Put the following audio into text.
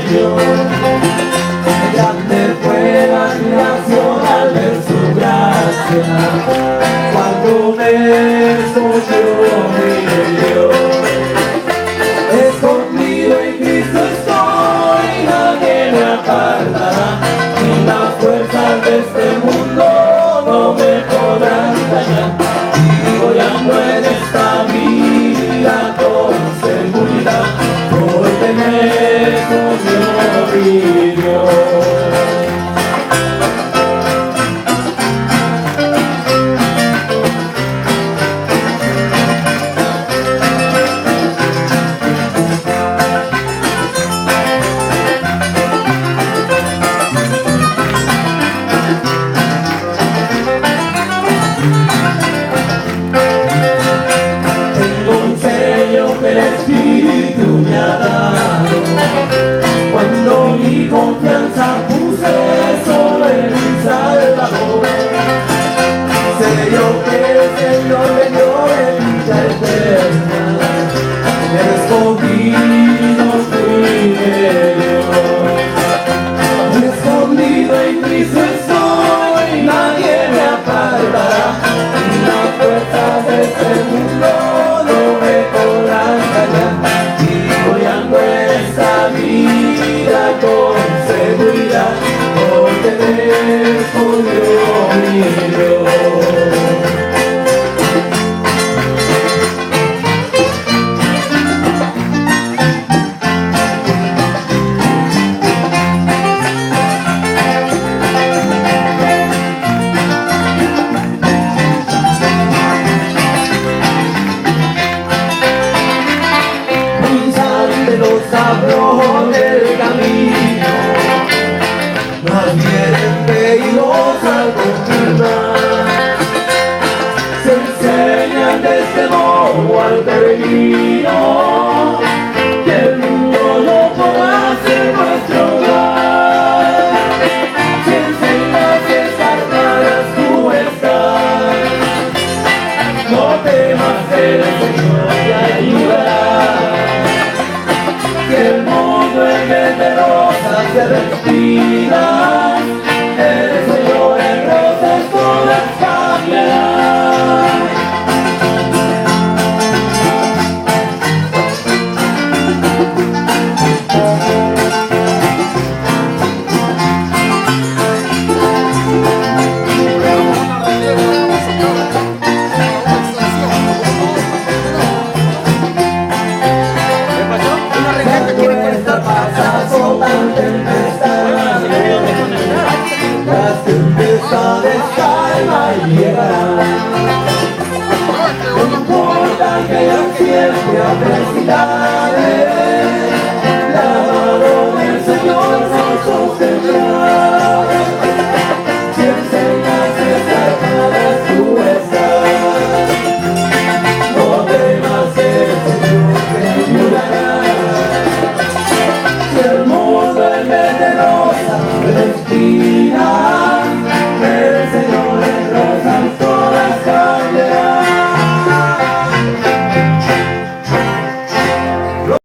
Señor. Grande fue la admiración al ver su gracia, cuando me escogió mi Dios. Escondido en Cristo estoy, nadie me apartará, y las fuerzas de este mundo no me podrán dañar. Voy ando en esta vida con seguridad, porque me escogió mi Dios. El Espíritu me ha dado, cuando mi confianza puse solo en mi Salvador. Sé yo que el Señor me dio vida eterna, escondido fui de Dios. Escondido en Cristo estoy, nadie me apartará, y las fuerzas de este mundo no me podrán callar. Y voy ando en esta vida con seguridad, porque me escogió mi Dios. Sabró del camino, más bien reídos al confirmar, se enseñan de este modo al peregrino, que el mundo no podrá ser nuestro hogar. Si enseñas esas malas tú estás, no temas, el Señor te ayudará. El mundo en vez de rosas se respira, el Señor en rosas todas cambiará. No importa que haya siempre adversidad,